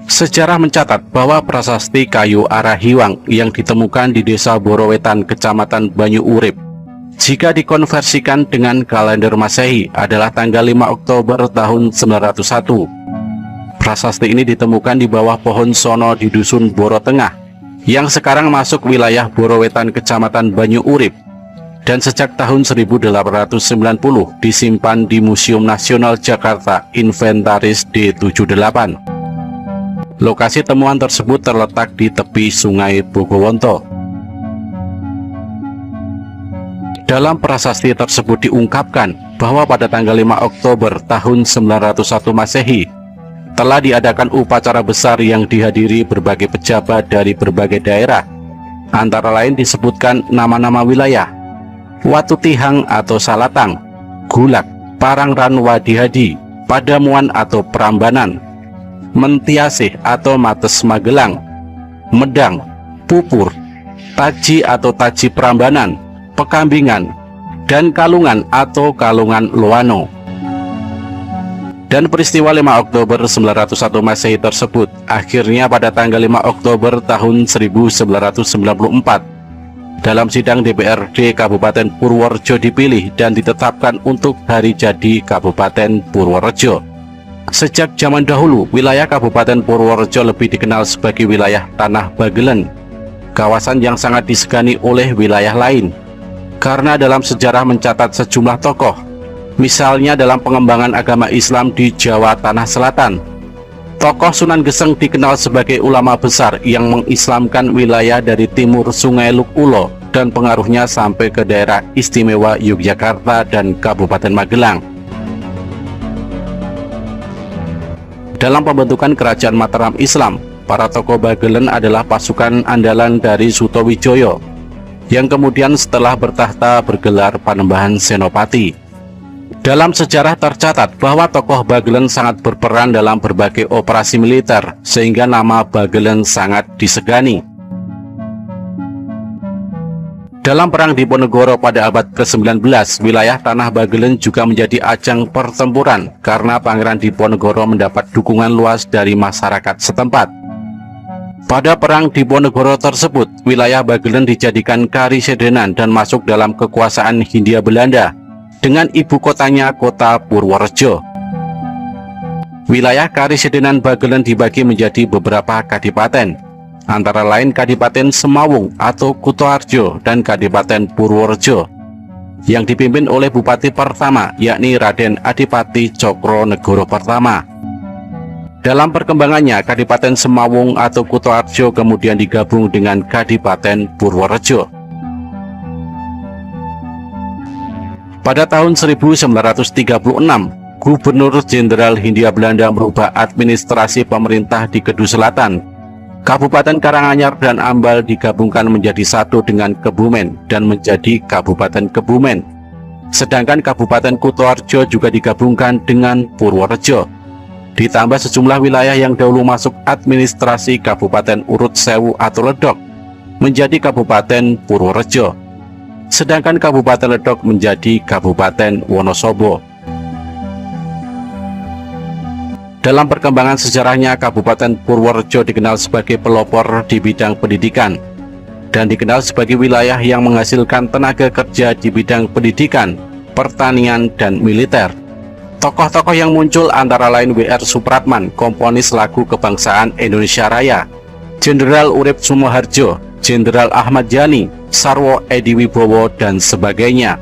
Sejarah mencatat bahwa prasasti kayu Arahiwang yang ditemukan di Desa Borowetan, Kecamatan Banyu Urip, jika dikonversikan dengan kalender Masehi adalah tanggal 5 Oktober tahun 901. Prasasti ini ditemukan di bawah pohon sono di Dusun Boro Tengah, yang sekarang masuk wilayah Borowetan, Kecamatan Banyu Urip, dan sejak tahun 1890 disimpan di Museum Nasional Jakarta Inventaris D78. Lokasi temuan tersebut terletak di tepi Sungai Bogowonto. Dalam prasasti tersebut diungkapkan bahwa pada tanggal 5 Oktober tahun 901 Masehi telah diadakan upacara besar yang dihadiri berbagai pejabat dari berbagai daerah. Antara lain disebutkan nama-nama wilayah: Watutihang atau Salatang, Gulak, Parangran Wadihadi, Padamuan atau Prambanan, Mentiasih atau Mates Magelang, Medang, Pupur, Taji atau Taji Prambanan, Pekambingan, dan Kalungan atau Kalungan Loano. Dan peristiwa 5 Oktober 901 Masehi tersebut akhirnya pada tanggal 5 Oktober tahun 1994 dalam sidang DPRD Kabupaten Purworejo dipilih dan ditetapkan untuk hari jadi Kabupaten Purworejo. Sejak zaman dahulu, wilayah Kabupaten Purworejo lebih dikenal sebagai wilayah Tanah Bagelen, kawasan yang sangat disegani oleh wilayah lain, karena dalam sejarah mencatat sejumlah tokoh, misalnya dalam pengembangan agama Islam di Jawa Tanah Selatan. Tokoh Sunan Geseng dikenal sebagai ulama besar yang mengislamkan wilayah dari timur Sungai Lukulo dan pengaruhnya sampai ke daerah istimewa Yogyakarta dan Kabupaten Magelang. Dalam pembentukan kerajaan Mataram Islam, para tokoh Bagelen adalah pasukan andalan dari Sutowijoyo, yang kemudian setelah bertahta bergelar Panembahan Senopati. Dalam sejarah tercatat bahwa tokoh Bagelen sangat berperan dalam berbagai operasi militer, sehingga nama Bagelen sangat disegani. Dalam perang Diponegoro pada abad ke-19, wilayah Tanah Bagelen juga menjadi ajang pertempuran karena Pangeran Diponegoro mendapat dukungan luas dari masyarakat setempat. Pada perang Diponegoro tersebut, wilayah Bagelen dijadikan Karisedenan dan masuk dalam kekuasaan Hindia Belanda dengan ibu kotanya kota Purworejo. Wilayah Karisedenan Bagelen dibagi menjadi beberapa kadipaten, antara lain Kadipaten Semawung atau Kutoarjo dan Kadipaten Purworejo, yang dipimpin oleh Bupati pertama yakni Raden Adipati Cokronegoro pertama. Dalam perkembangannya, Kadipaten Semawung atau Kutoarjo kemudian digabung dengan Kadipaten Purworejo. Pada tahun 1936, Gubernur Jenderal Hindia Belanda merubah administrasi pemerintah di Kedu Selatan. Kabupaten Karanganyar dan Ambal digabungkan menjadi satu dengan Kebumen dan menjadi Kabupaten Kebumen. Sedangkan Kabupaten Kutoarjo juga digabungkan dengan Purworejo. Ditambah sejumlah wilayah yang dahulu masuk administrasi Kabupaten Urut Sewu atau Ledok menjadi Kabupaten Purworejo. Sedangkan Kabupaten Ledok menjadi Kabupaten Wonosobo. Dalam perkembangan sejarahnya, Kabupaten Purworejo dikenal sebagai pelopor di bidang pendidikan dan dikenal sebagai wilayah yang menghasilkan tenaga kerja di bidang pendidikan, pertanian, dan militer. Tokoh-tokoh yang muncul antara lain W.R. Supratman, komponis lagu kebangsaan Indonesia Raya, Jenderal Urip Sumoharjo, Jenderal Ahmad Yani, Sarwo Edi Wibowo, dan sebagainya.